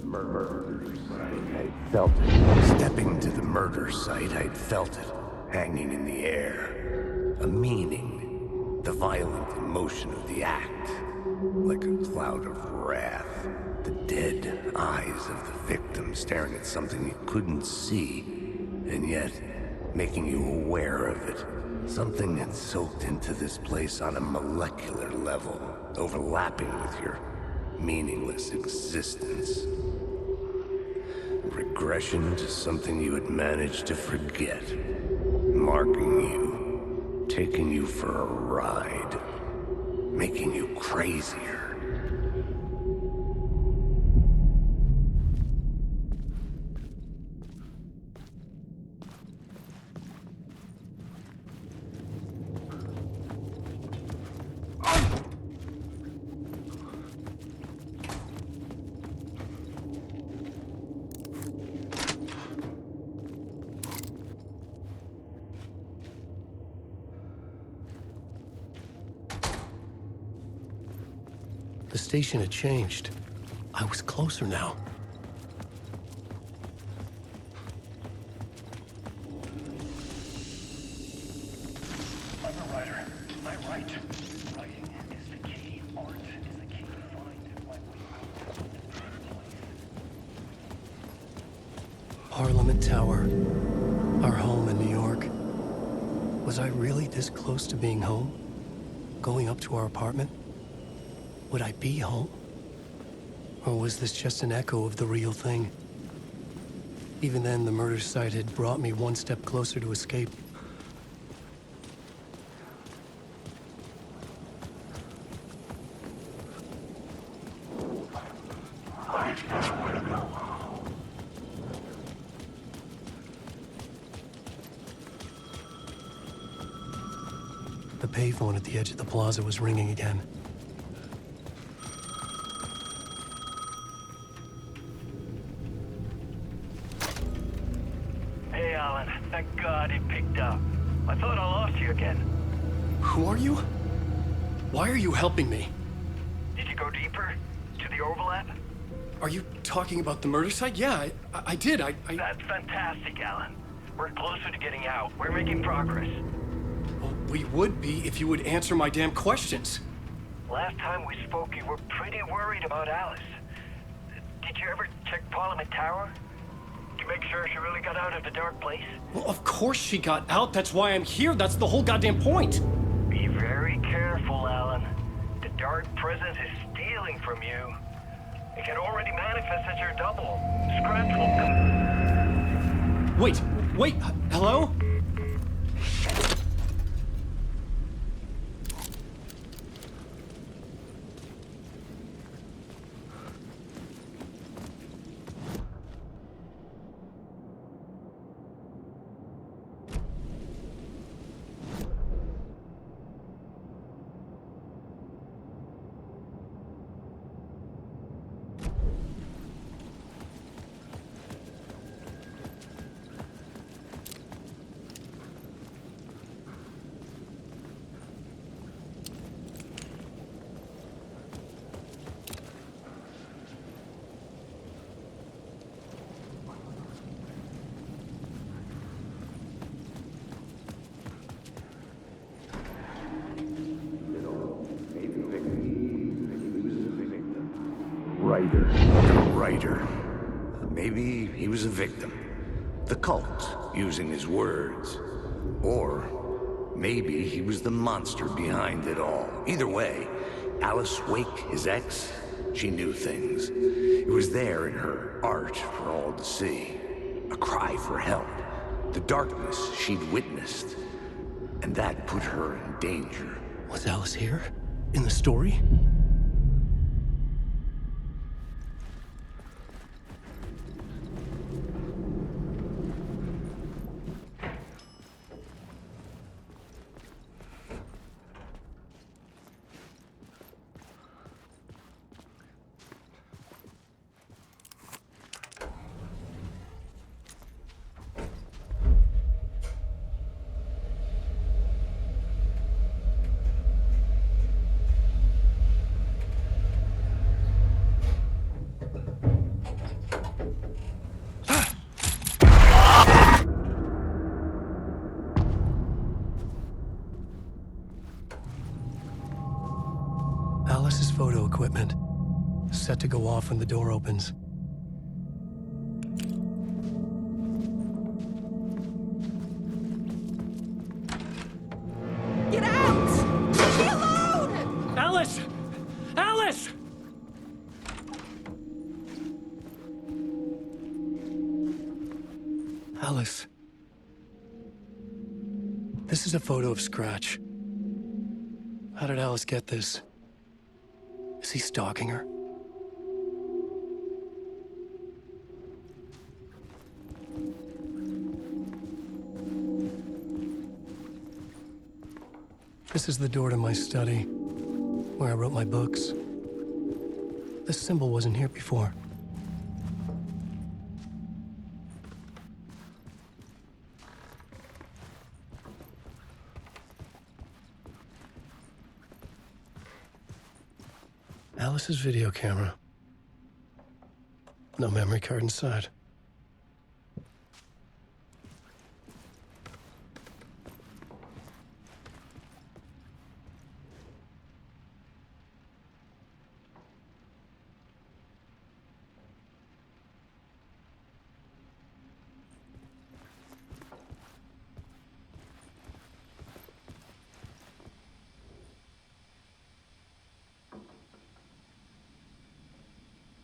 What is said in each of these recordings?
murder site, I felt it. Stepping to the murder site, I'd felt it, hanging in the air. A meaning, the violent emotion of the act, like a cloud of wrath. The dead eyes of the victim staring at something you couldn't see, and yet making you aware of it. Something had soaked into this place on a molecular level, overlapping with your meaningless existence. Regression to something you had managed to forget. Marking you, taking you for a ride, making you crazier. The station had changed. I was closer now. I'm a writer. I write. Writing is the key. Art is the key to find my way out of the dark place. Parliament Tower. Our home in New York. Was I really this close to being home? Going up to our apartment? Would I be home? Or was this just an echo of the real thing? Even then, the murder site had brought me one step closer to escape. The payphone at the edge of the plaza was ringing again. Hey, Alan. Thank God it picked up. I thought I lost you again. Who are you? Why are you helping me? Did you go deeper? To the overlap? Are you talking about the murder site? Yeah, I did. That's fantastic, Alan. We're closer to getting out. We're making progress. Well, we would be if you would answer my damn questions. Last time we spoke, you were pretty worried about Alice. Did you ever check Parliament Tower? To make sure she really got out of the dark place? Well, of course she got out. That's why I'm here. That's the whole goddamn point. Be very careful, Alan. The dark presence is stealing from you. It can already manifest as your double. Scratch will come. Wait, hello? The writer. Maybe he was a victim. The cult, using his words. Or maybe he was the monster behind it all. Either way, Alice Wake, his ex, she knew things. It was there in her art for all to see. A cry for help. The darkness she'd witnessed. And that put her in danger. Was Alice here? In the story? Alice's photo equipment, set to go off when the door opens. Get out! Leave me alone! Alice! Alice! Alice. This is a photo of Scratch. How did Alice get this? Is he stalking her? This is the door to my study, where I wrote my books. This symbol wasn't here before. Alice's video camera. No memory card inside.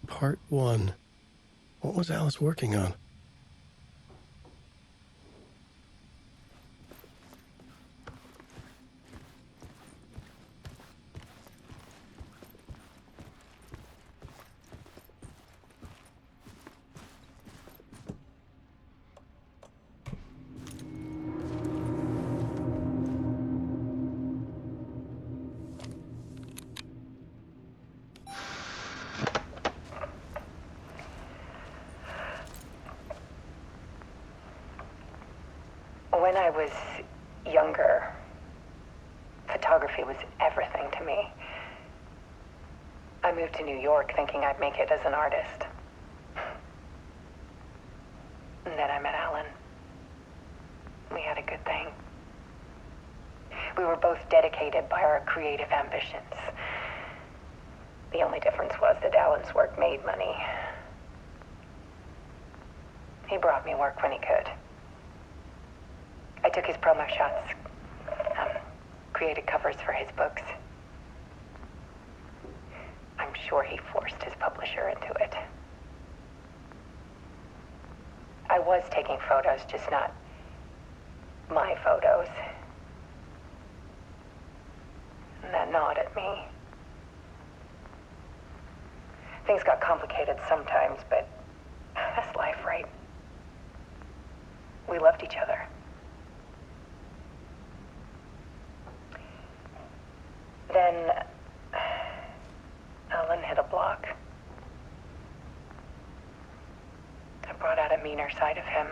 Part 1. What was Alice working on? When I was younger, photography was everything to me. I moved to New York thinking I'd make it as an artist. And then I met Alan. We had a good thing. We were both dedicated by our creative ambitions. The only difference was that Alan's work made money. He brought me work when he could. I took his promo shots, created covers for his books. I'm sure he forced his publisher into it. I was taking photos, just not my photos. And that gnawed at me. Things got complicated sometimes, but that's life, right? We loved each other. Then Alan hit a block. I brought out a meaner side of him.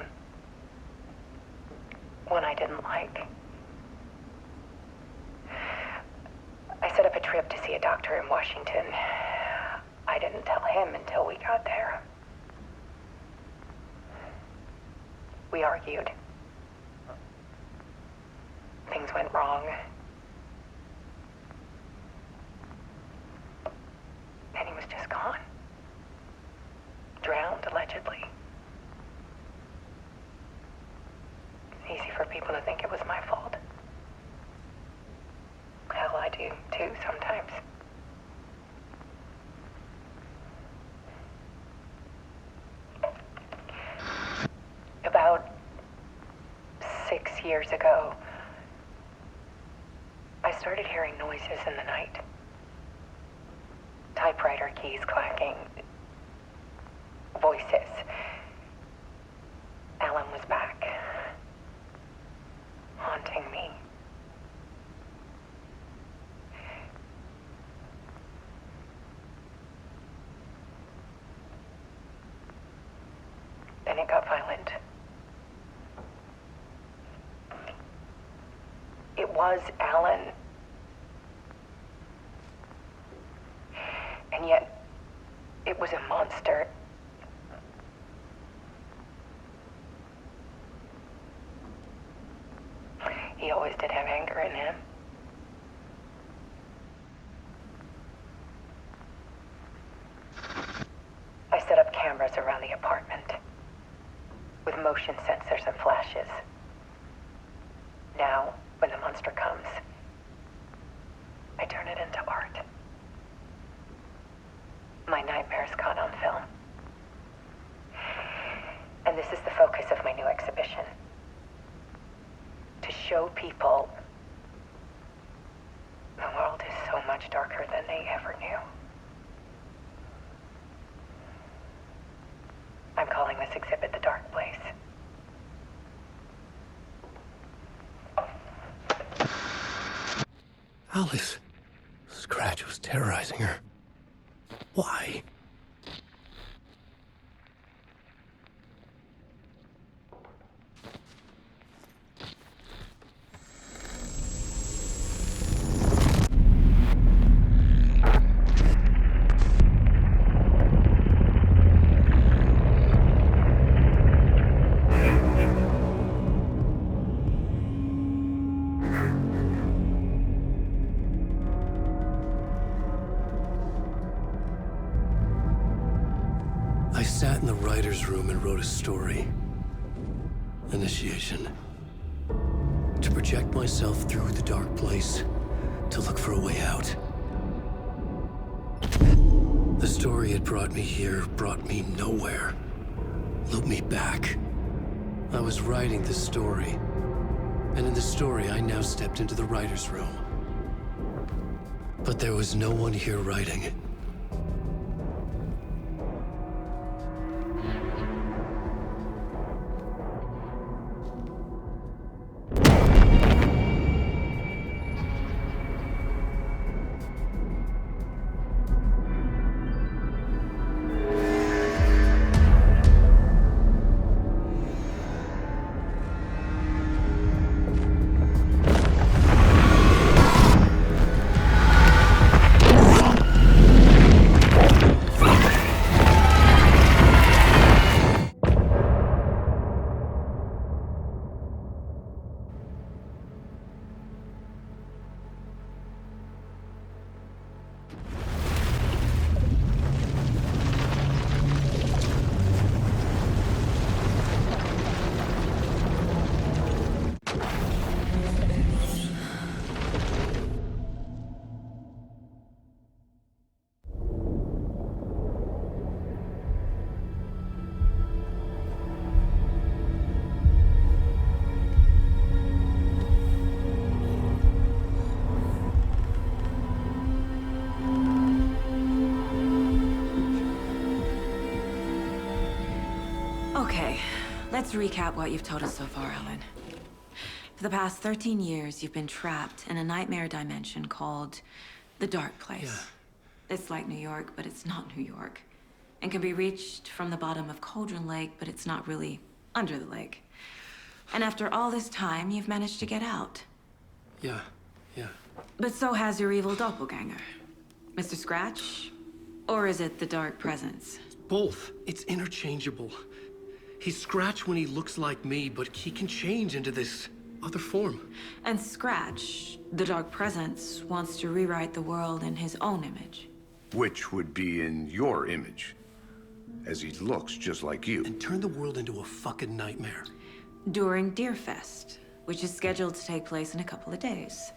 One I didn't like. I set up a trip to see a doctor in Washington. I didn't tell him until we got there. We argued. Things went wrong. And he was just gone. Drowned, allegedly. It's easy for people to think it was my fault. Hell, I do too sometimes. About 6 years ago, I started hearing noises in the night. Typewriter keys clacking. Voices. Alan was back. Haunting me. Then it got violent. It was Alan. And yet, it was a monster. He always did have anger in him. motion sensors and flashes. Now, when the monster comes, I turn it into art. My nightmares caught on film. And this is the focus of my new exhibition. To show people the world is so much darker than they ever knew. I'm calling this exhibit The Dark Place. Alice. Scratch was terrorizing her. Why? I sat in the writer's room and wrote a story. Initiation. To project myself through the dark place, to look for a way out. The story had brought me here, brought me nowhere. Looped me back. I was writing the story. And in the story, I now stepped into the writer's room. But there was no one here writing it. Okay, let's recap what you've told us so far, Alan. For the past 13 years, you've been trapped in a nightmare dimension called the Dark Place. Yeah. It's like New York, but it's not New York. And can be reached from the bottom of Cauldron Lake, but it's not really under the lake. And after all this time, you've managed to get out. Yeah. But so has your evil doppelganger. Mr. Scratch? Or is it the Dark Presence? Both. It's interchangeable. He's Scratch when he looks like me, but he can change into this other form. And Scratch, the Dark Presence, wants to rewrite the world in his own image. Which would be in your image, as he looks just like you. And turn the world into a fucking nightmare. During Deerfest, which is scheduled to take place in a couple of days.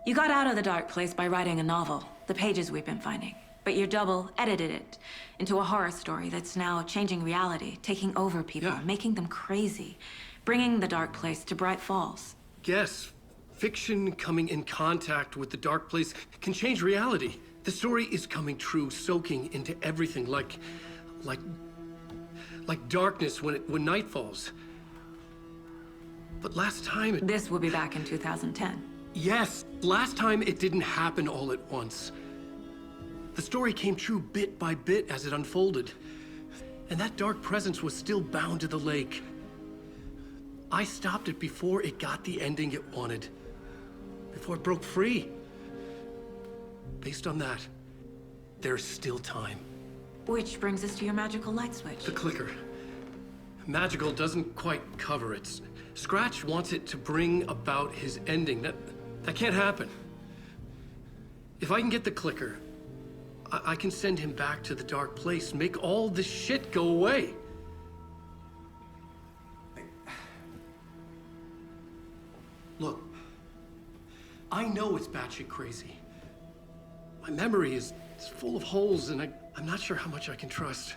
You got out of the Dark Place by writing a novel, the pages we've been finding. But your double edited it into a horror story that's now changing reality, taking over people, making them crazy, bringing the Dark Place to Bright Falls. Yes, fiction coming in contact with the Dark Place can change reality. The story is coming true, soaking into everything, like darkness when night falls. But last time This will be back in 2010. Yes, last time it didn't happen all at once. The story came true bit by bit as it unfolded. And that dark presence was still bound to the lake. I stopped it before it got the ending it wanted. Before it broke free. Based on that, there's still time. Which brings us to your magical light switch. The clicker. Magical doesn't quite cover it. Scratch wants it to bring about his ending. That can't happen. If I can get the clicker, I can send him back to the Dark Place, make all this shit go away. I know it's batshit crazy. My memory is full of holes, and I'm not sure how much I can trust.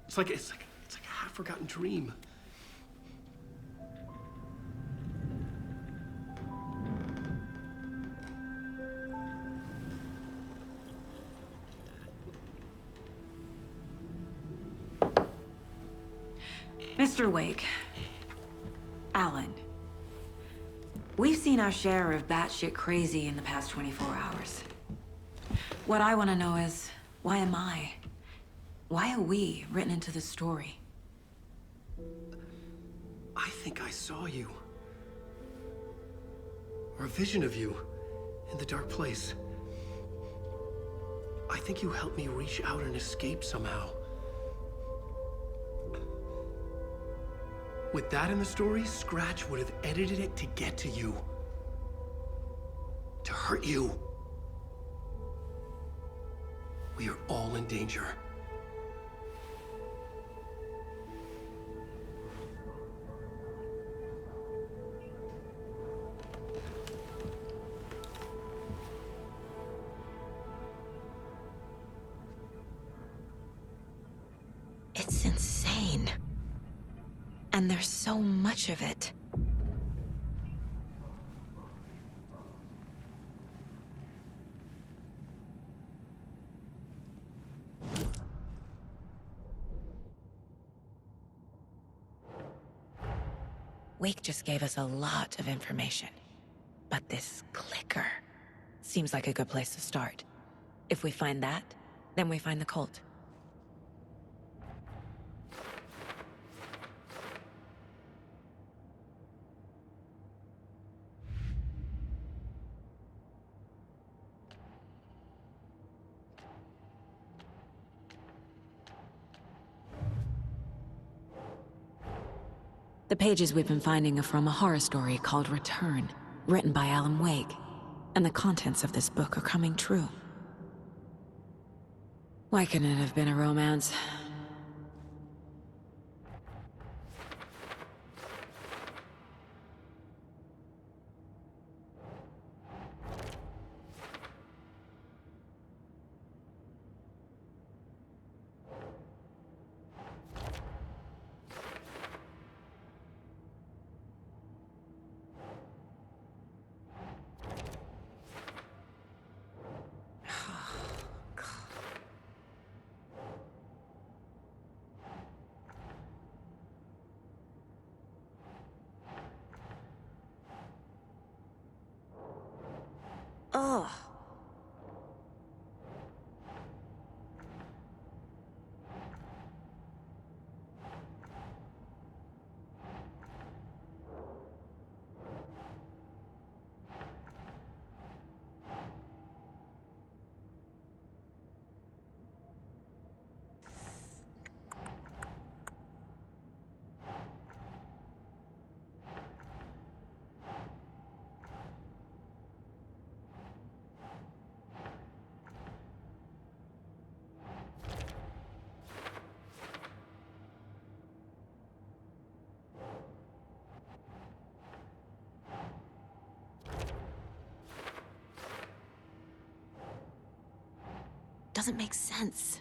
It's like a half-forgotten dream. Mr. Wake. Alan. We've seen our share of batshit crazy in the past 24 hours. What I want to know is, why am I? Why are we written into the story? I think I saw you. Or a vision of you in the dark place. I think you helped me reach out and escape somehow. With that in the story, Scratch would have edited it to get to you. To hurt you. We are all in danger. It's insane. And there's so much of it. Wake just gave us a lot of information. But this clicker seems like a good place to start. If we find that, then we find the cult. The pages we've been finding are from a horror story called Return, written by Alan Wake, and the contents of this book are coming true. Why couldn't it have been a romance? Ugh. Doesn't make sense.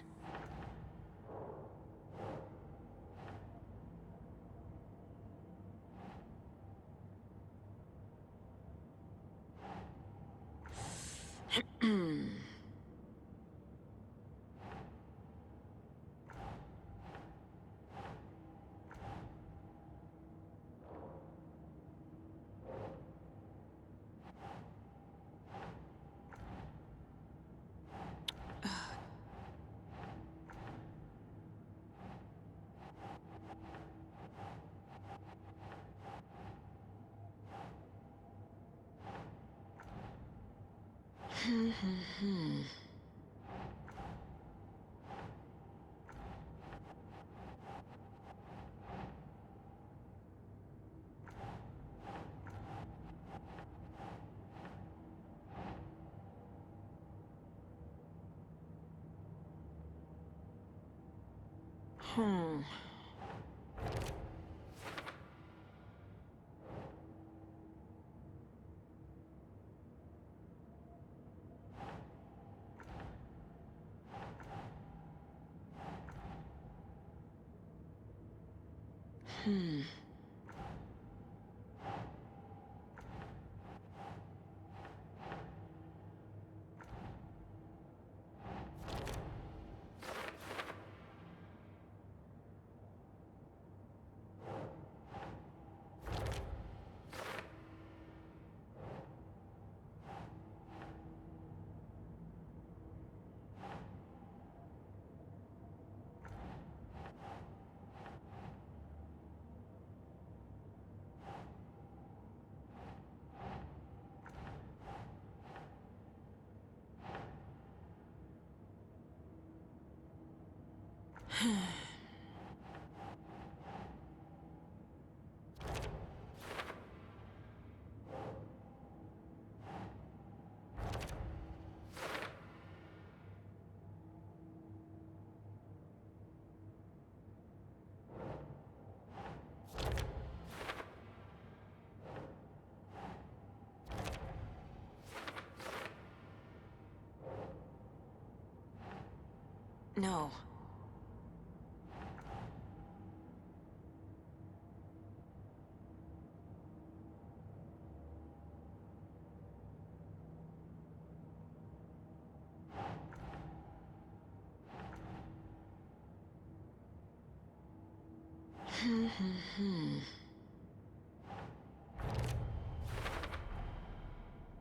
No.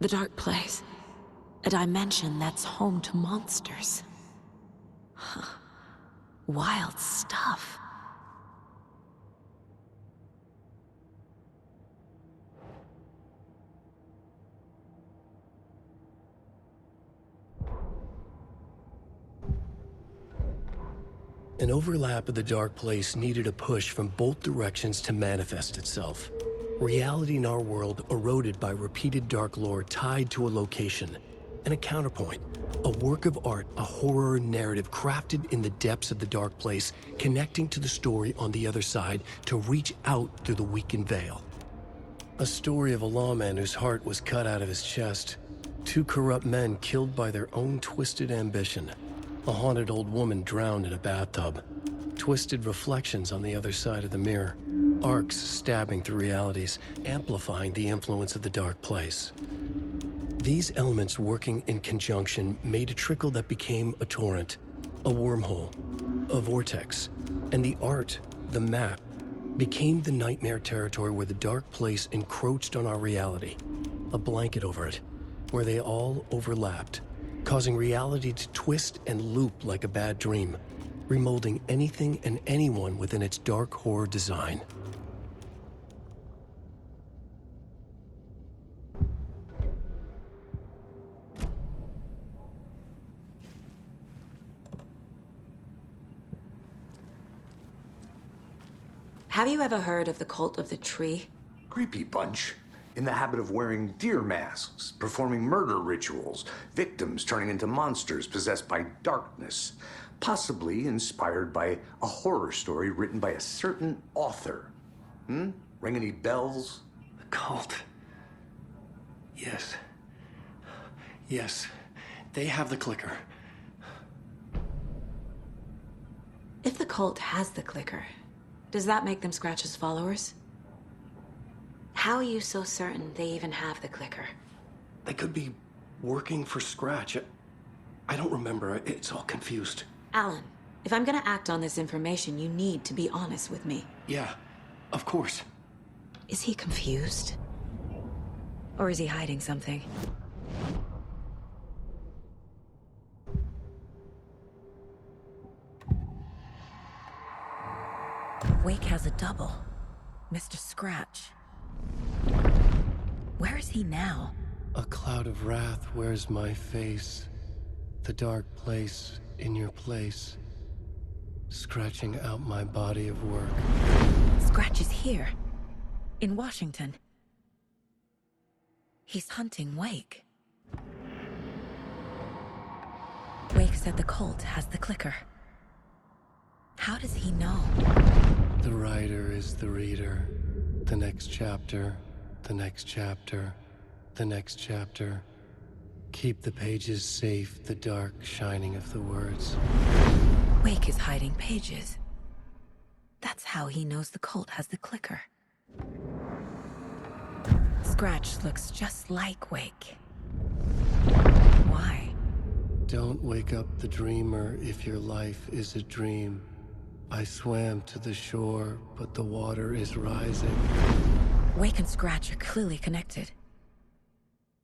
The dark place. A dimension that's home to monsters. Wild stuff. An overlap of the dark place needed a push from both directions to manifest itself. Reality in our world eroded by repeated dark lore tied to a location. And a counterpoint, a work of art, a horror narrative crafted in the depths of the dark place, connecting to the story on the other side to reach out through the weakened veil. A story of a lawman whose heart was cut out of his chest. Two corrupt men killed by their own twisted ambition. A haunted old woman drowned in a bathtub. Twisted reflections on the other side of the mirror. Arcs stabbing through realities, amplifying the influence of the dark place. These elements working in conjunction made a trickle that became a torrent, a wormhole, a vortex, and the art, the map, became the nightmare territory where the dark place encroached on our reality, a blanket over it, where they all overlapped, causing reality to twist and loop like a bad dream, remolding anything and anyone within its dark horror design. Have you ever heard of the Cult of the Tree? Creepy bunch. In the habit of wearing deer masks, performing murder rituals, victims turning into monsters possessed by darkness, possibly inspired by a horror story written by a certain author. Ring any bells? The cult. Yes. Yes. They have the clicker. If the cult has the clicker, does that make them Scratch's followers? How are you so certain they even have the clicker? They could be working for Scratch. I don't remember. It's all confused. Alan, if I'm gonna act on this information, you need to be honest with me. Yeah, of course. Is he confused? Or is he hiding something? Wake has a double. Mr. Scratch. Where is he now? A cloud of wrath wears my face. The dark place in your place. Scratching out my body of work. Scratch is here. In Washington. He's hunting Wake. Wake said the cult has the clicker. How does he know? The writer is the reader. The next chapter, the next chapter, the next chapter. Keep the pages safe, the dark shining of the words. Wake is hiding pages. That's how he knows the cult has the clicker. Scratch looks just like Wake. Why? Don't wake up the dreamer if your life is a dream. I swam to the shore, but the water is rising. Wake and Scratch are clearly connected.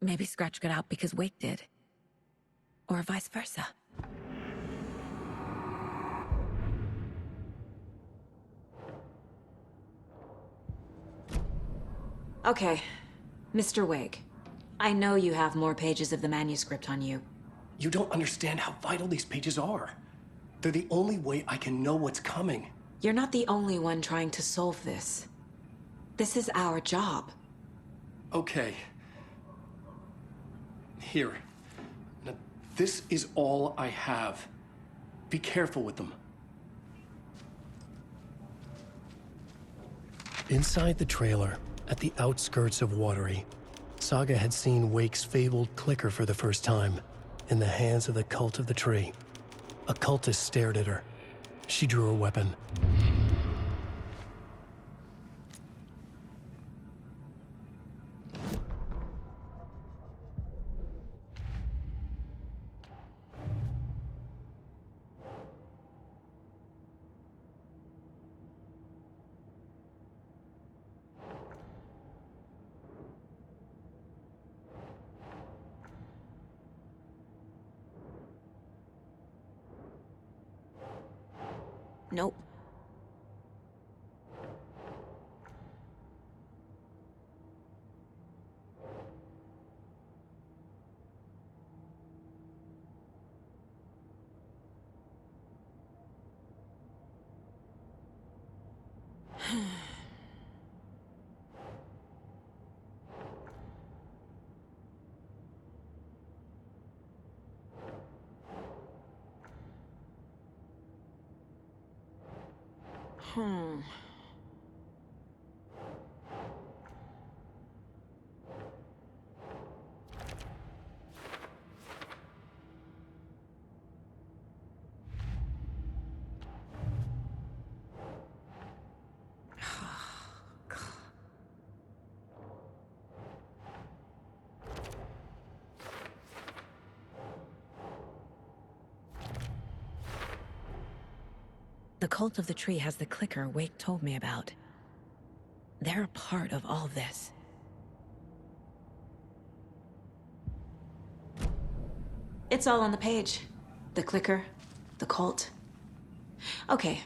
Maybe Scratch got out because Wake did. Or vice versa. Okay, Mr. Wake. I know you have more pages of the manuscript on you. You don't understand how vital these pages are. They're the only way I can know what's coming. You're not the only one trying to solve this. This is our job. Okay. Here. Now, this is all I have. Be careful with them. Inside the trailer, at the outskirts of Watery, Saga had seen Wake's fabled clicker for the first time, in the hands of the Cult of the Tree. A cultist stared at her. She drew a weapon. Nope. The Cult of the Tree has the clicker Wake told me about. They're a part of all this. It's all on the page. The clicker, the cult. Okay,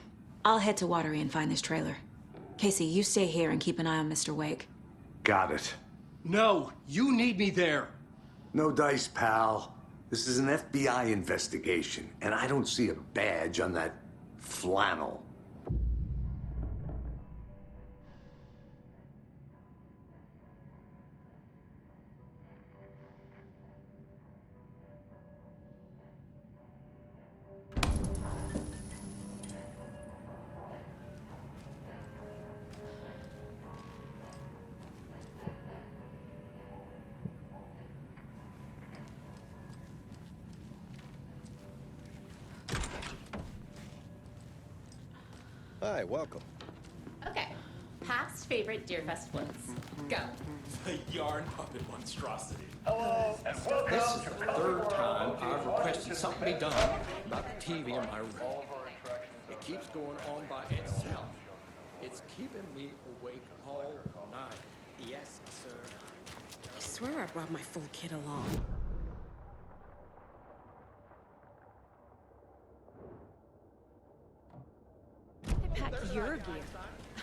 I'll head to Watery and find this trailer. Casey, you stay here and keep an eye on Mr. Wake. Got it. No, you need me there. No dice, pal. This is an FBI investigation, and I don't see a badge on that flannel. Hi, welcome. Okay. Past favorite Deerfest ones. Go. The yarn puppet monstrosity. This is the third time I've requested something be done about the TV in my room. It keeps going on by itself. It's keeping me awake all night. Yes, sir. I swear I brought my full kit along. I packed your gear.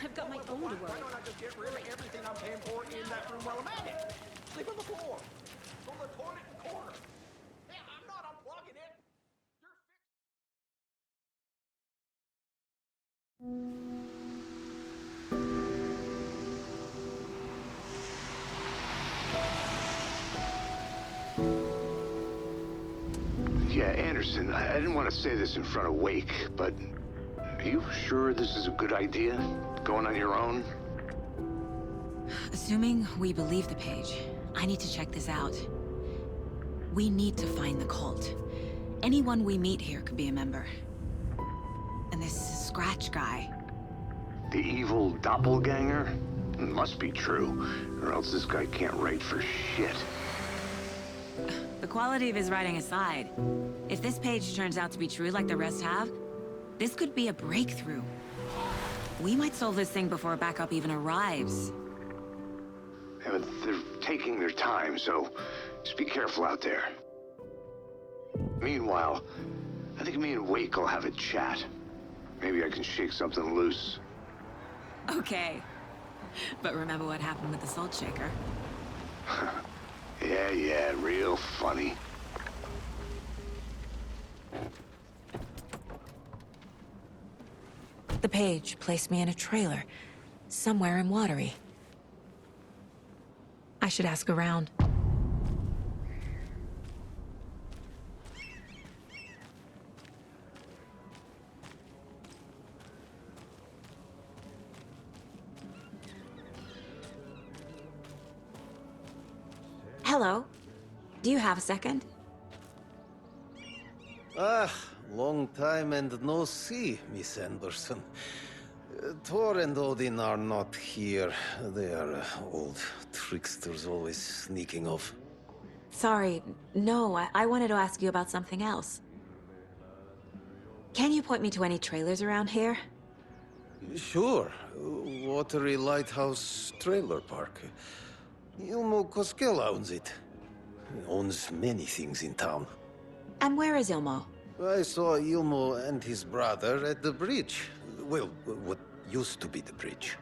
I've got my own to worry. Why don't I just get rid of everything I'm paying for in that room while I'm at it? Sleep on the floor. Go to the toilet in the corner. Hey, I'm not unplugging it. Yeah, Anderson, I didn't want to say this in front of Wake, but are you sure this is a good idea? Going on your own? Assuming we believe the page, I need to check this out. We need to find the cult. Anyone we meet here could be a member. And this Scratch guy. The evil doppelganger? It must be true, or else this guy can't write for shit. The quality of his writing aside, if this page turns out to be true like the rest have, this could be a breakthrough. We might solve this thing before backup even arrives. Yeah, but they're taking their time, so just be careful out there. Meanwhile, I think me and Wake will have a chat. Maybe I can shake something loose. Okay. But remember what happened with the salt shaker? Yeah, real funny. The page placed me in a trailer, somewhere in Watery. I should ask around. Hello. Do you have a second? Ah, long time and no see, Miss Anderson. Thor and Odin are not here. They are old tricksters always sneaking off. Sorry, no, I wanted to ask you about something else. Can you point me to any trailers around here? Sure. Watery Lighthouse Trailer Park. Ilmo Koskela owns it. He owns many things in town. And where is Ilmo? I saw Ilmo and his brother at the bridge. Well, what used to be the bridge.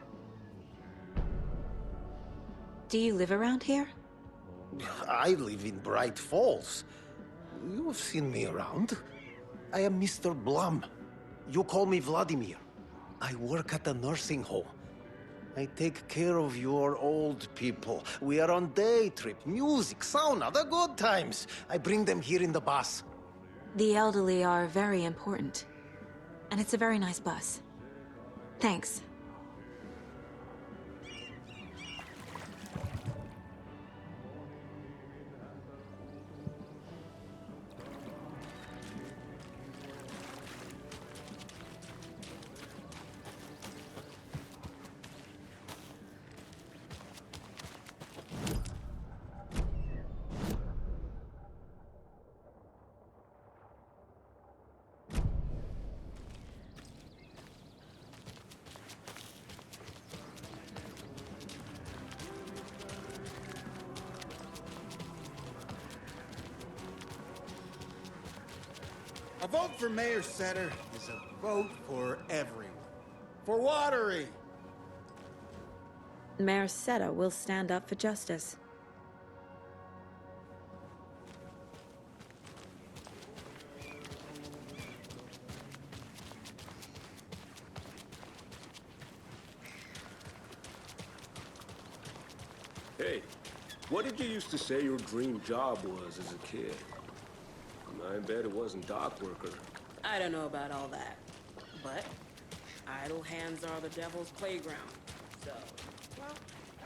Do you live around here? I live in Bright Falls. You have seen me around. I am Mr. Blum. You call me Vladimir. I work at a nursing home. I take care of your old people. We are on day trip, music, sauna, the good times. I bring them here in the bus. The elderly are very important. And it's a very nice bus. Thanks. A vote for Mayor Setter is a vote for everyone. For Watery! Mayor Seta will stand up for justice. Hey, what did you used to say your dream job was as a kid? I bet it wasn't dock worker. I don't know about all that, but idle hands are the devil's playground, so... Well,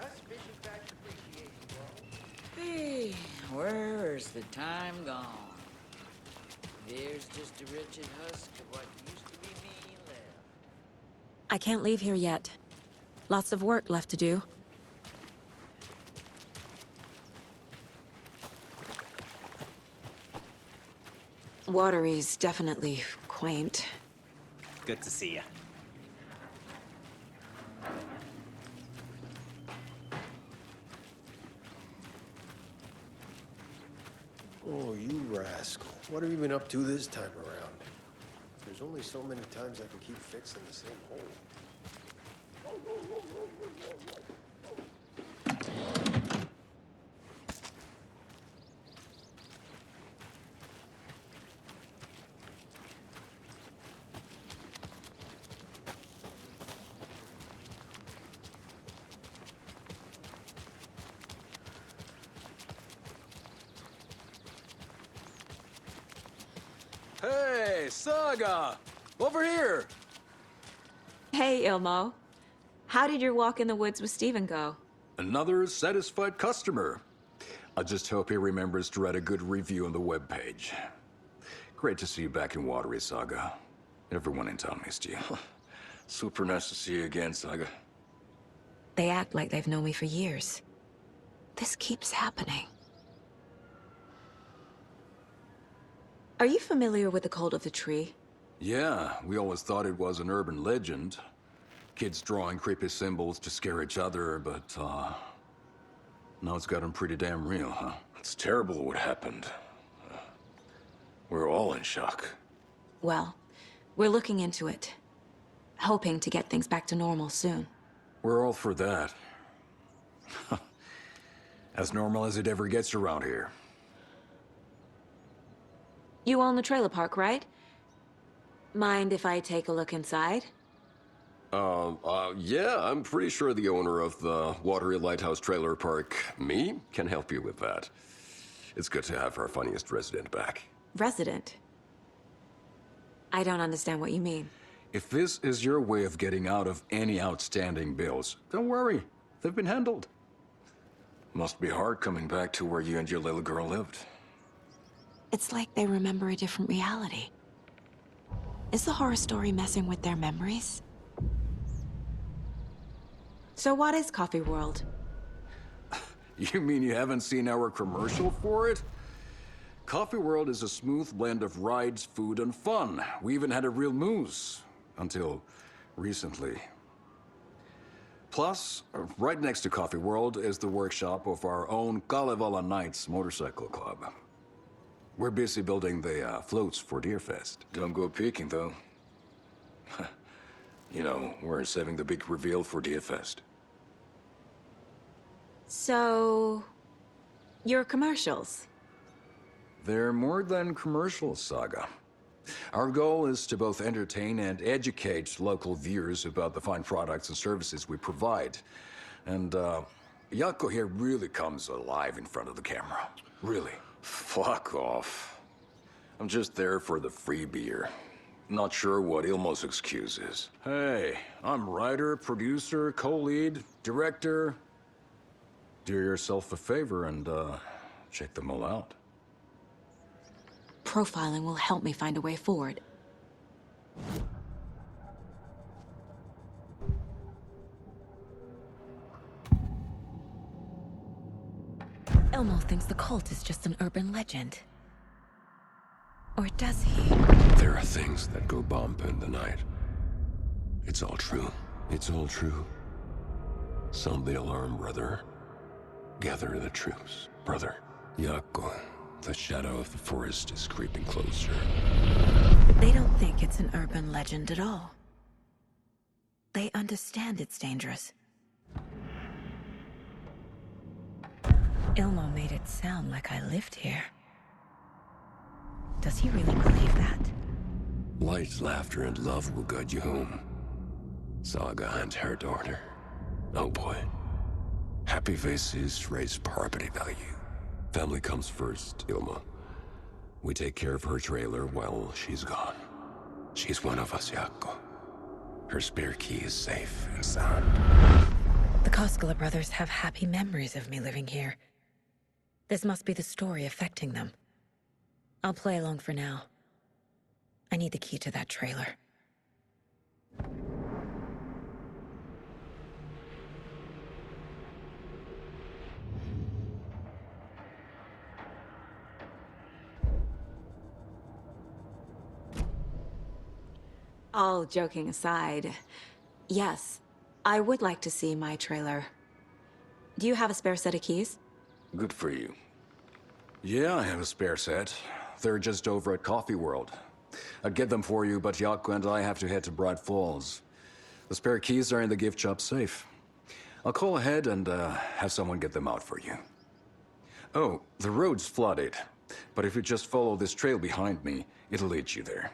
us fishing facts appreciation, bro. Hey, where's the time gone? There's just a wretched husk of what used to be me left. I can't leave here yet. Lots of work left to do. Watery's definitely quaint. Good to see you. Oh, you rascal. What have you been up to this time around? There's only so many times I can keep fixing the same hole. Hey, Saga! Over here! Hey, Ilmo. How did your walk in the woods with Steven go? Another satisfied customer. I just hope he remembers to write a good review on the webpage. Great to see you back in Watery, Saga. Everyone in town missed you. Super nice to see you again, Saga. They act like they've known me for years. This keeps happening. Are you familiar with the cult of the tree? Yeah, we always thought it was an urban legend. Kids drawing creepy symbols to scare each other, but, now it's gotten pretty damn real, huh? It's terrible what happened. We're all in shock. Well, we're looking into it. Hoping to get things back to normal soon. We're all for that. As normal as it ever gets around here. You own the trailer park, right? Mind if I take a look inside? Yeah, I'm pretty sure the owner of the Watery Lighthouse Trailer Park, me, can help you with that. It's good to have our funniest resident back. Resident? I don't understand what you mean. If this is your way of getting out of any outstanding bills, don't worry. They've been handled. Must be hard coming back to where you and your little girl lived. It's like they remember a different reality. Is the horror story messing with their memories? So what is Coffee World? You mean you haven't seen our commercial for it? Coffee World is a smooth blend of rides, food, and fun. We even had a real moose. Until recently. Plus, right next to Coffee World is the workshop of our own Kalevala Knights motorcycle club. We're busy building the floats for Deerfest. Don't go peeking, though. You know, we're saving the big reveal for Deerfest. So... your commercials? They're more than commercials, Saga. Our goal is to both entertain and educate local viewers about the fine products and services we provide. And, Yako here really comes alive in front of the camera. Really. Fuck off. I'm just there for the free beer. Not sure what Ilmo's excuse is. Hey, I'm writer, producer, co-lead, director. Do yourself a favor and, check them all out. Profiling will help me find a way forward. Ilmo thinks the cult is just an urban legend. Or does he? There are things that go bump in the night. It's all true. It's all true. Sound the alarm, brother. Gather the troops, brother. Yako, the shadow of the forest is creeping closer. They don't think it's an urban legend at all. They understand it's dangerous. Ilmo made it sound like I lived here. Does he really believe that? Light, laughter, and love will guide you home. Saga and her daughter. Oh boy. Happy faces raise property value. Family comes first, Ilma. We take care of her trailer while she's gone. She's one of us, Yako. Her spare key is safe and sound. The Koskela brothers have happy memories of me living here. This must be the story affecting them. I'll play along for now. I need the key to that trailer. All joking aside, yes, I would like to see my trailer. Do you have a spare set of keys? Good for you. Yeah, I have a spare set. They're just over at Coffee World. I'd get them for you, but Yako and I have to head to Bright Falls. The spare keys are in the gift shop safe. I'll call ahead and have someone get them out for you. Oh, the road's flooded, but if you just follow this trail behind me, it'll lead you there.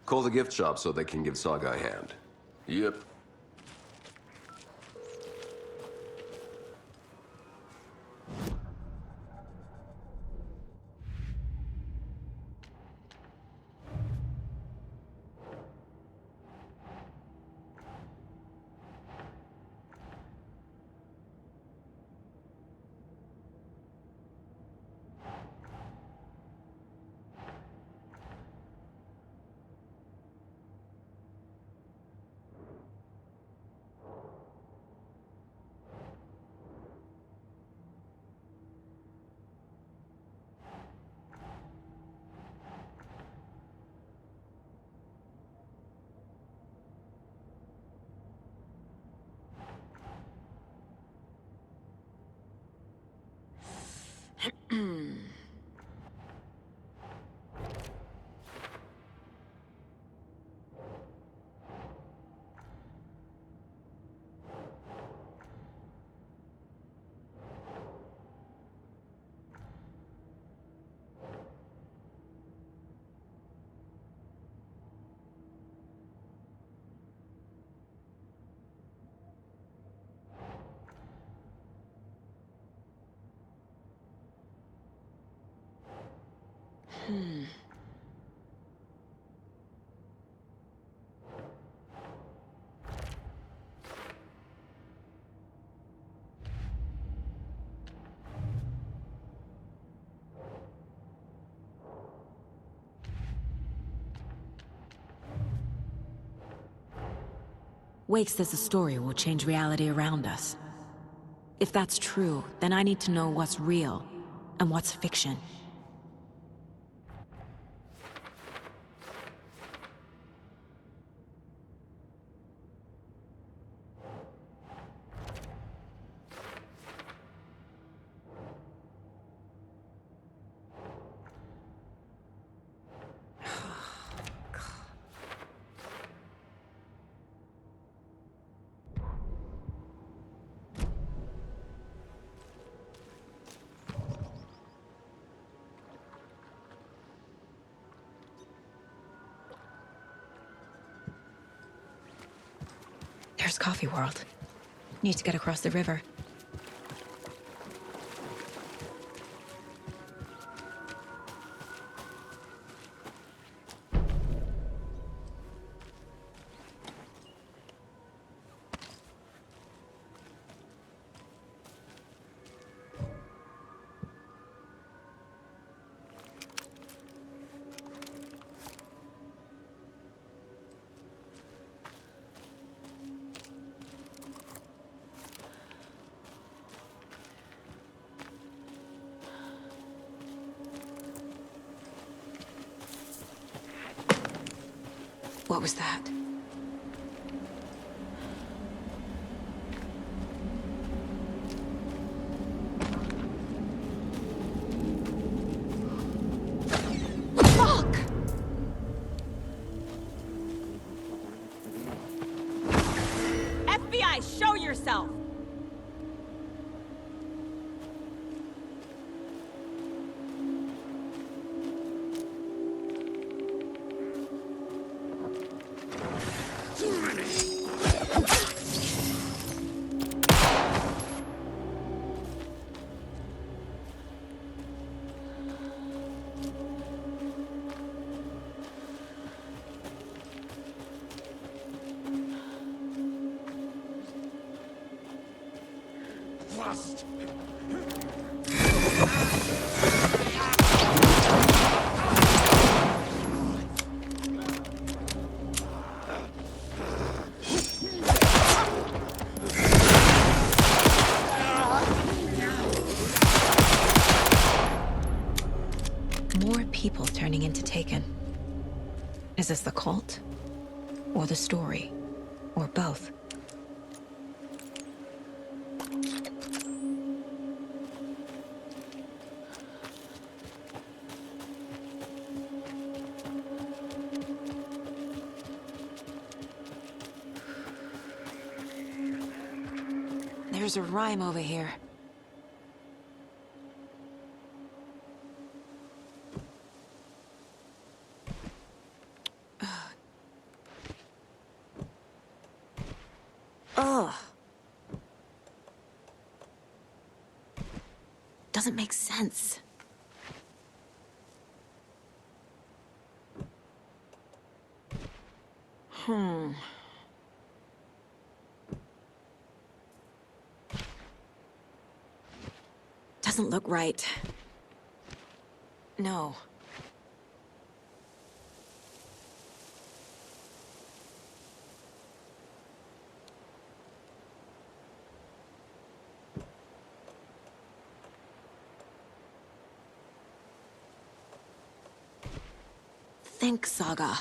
Call the gift shop so they can give Saga a hand. Yep. Wake says the story will change reality around us. If that's true, then I need to know what's real and what's fiction. There's Coffee World. Need to get across the river. What was that? Fuck! FBI, show yourself! More people turning into Taken. Is this the cult? Or the story? Or both? There's a rhyme over here. Ugh. Doesn't make sense. Doesn't look right. No. Think, Saga.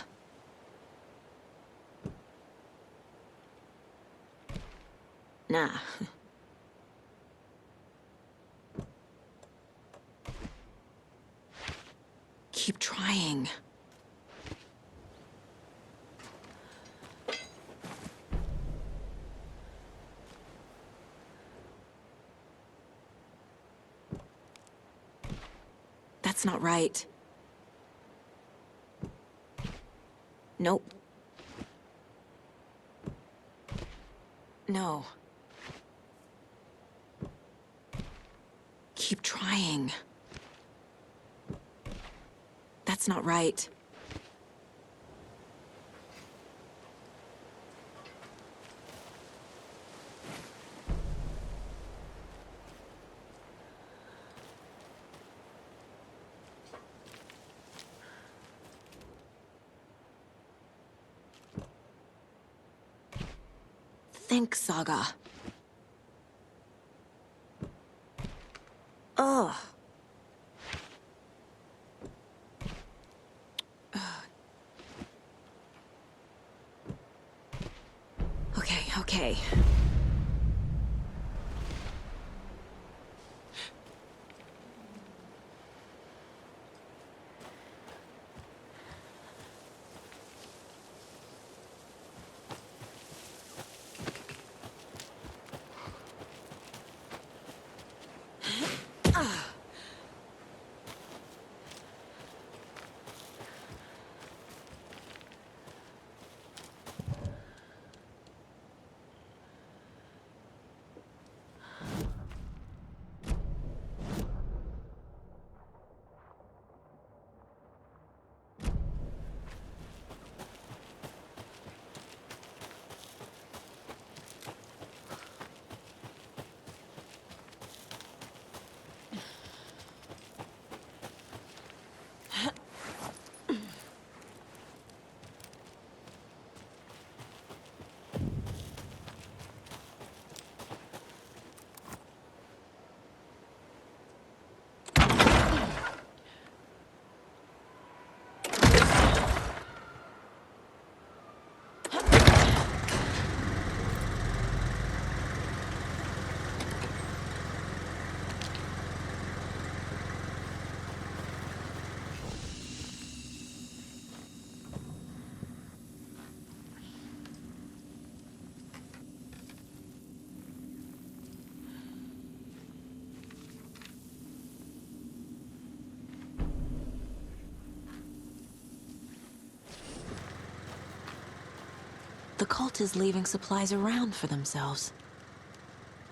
Nah. Keep trying. That's not right. Nope. No. Keep trying. That's not right. Think, Saga. Ugh. Okay. The cult is leaving supplies around for themselves.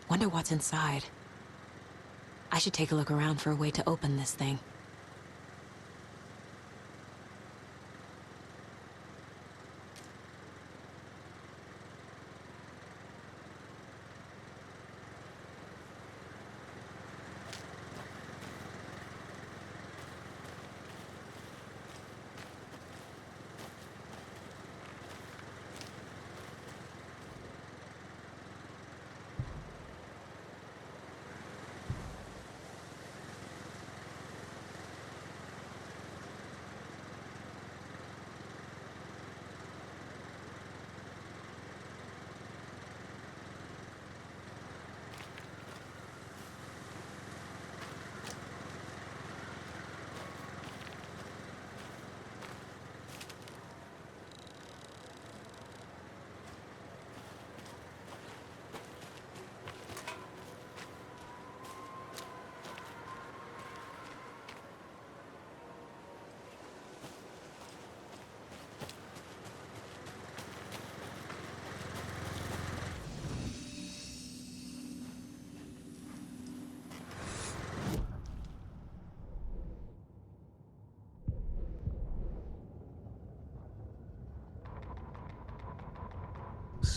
Wonder what's inside. I should take a look around for a way to open this thing.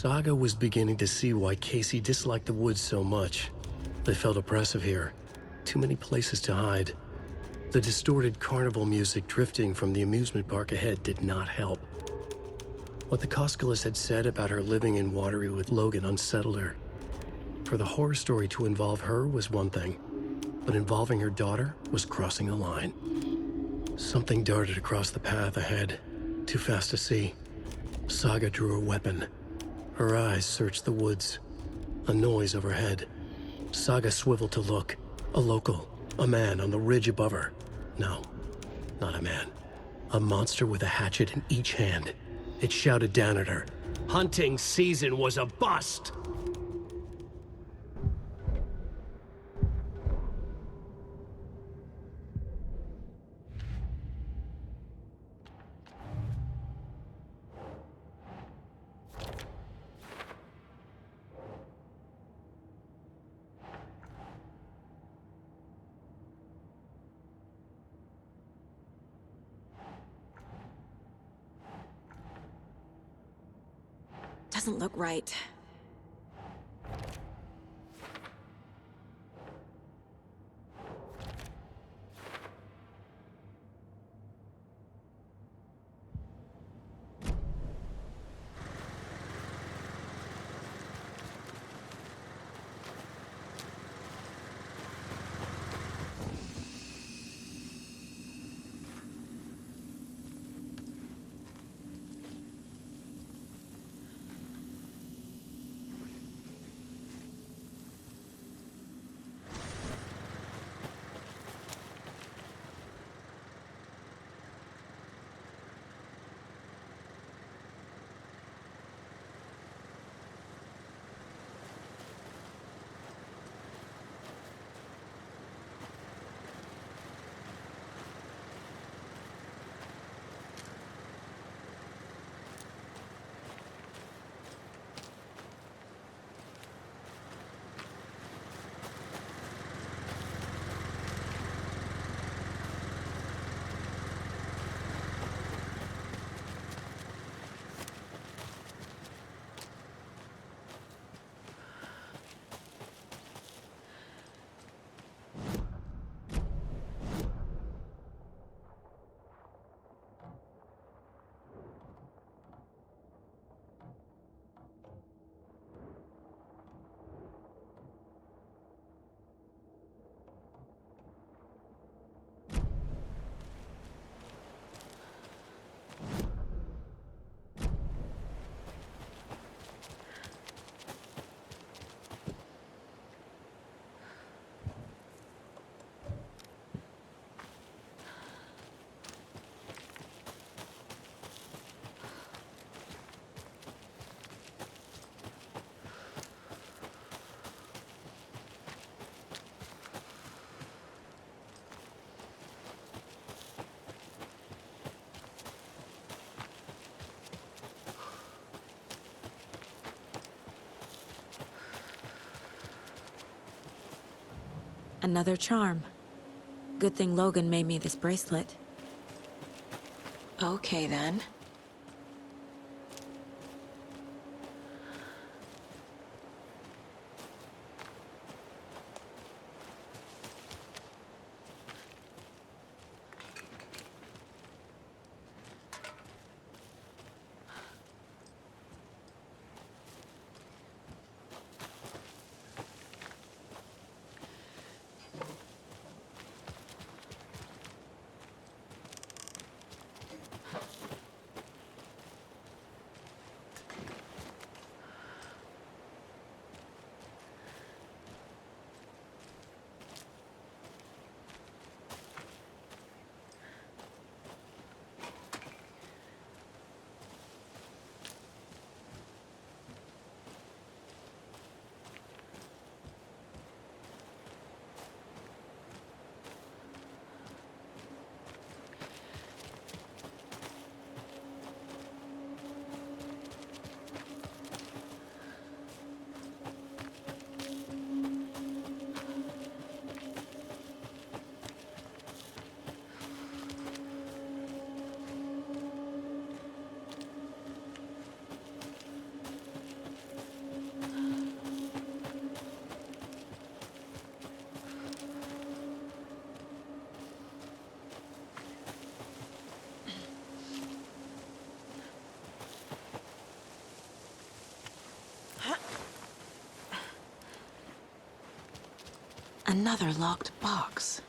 Saga was beginning to see why Casey disliked the woods so much. They felt oppressive here. Too many places to hide. The distorted carnival music drifting from the amusement park ahead did not help. What the Koskalas had said about her living in Watery with Logan unsettled her. For the horror story to involve her was one thing, but involving her daughter was crossing a line. Something darted across the path ahead, too fast to see. Saga drew her weapon. Her eyes searched the woods. A noise overhead. Saga swiveled to look. A local. A man on the ridge above her. No. Not a man. A monster with a hatchet in each hand. It shouted down at her. Hunting season was a bust! Doesn't look right. Another charm. Good thing Logan made me this bracelet. Okay, then. Another locked box.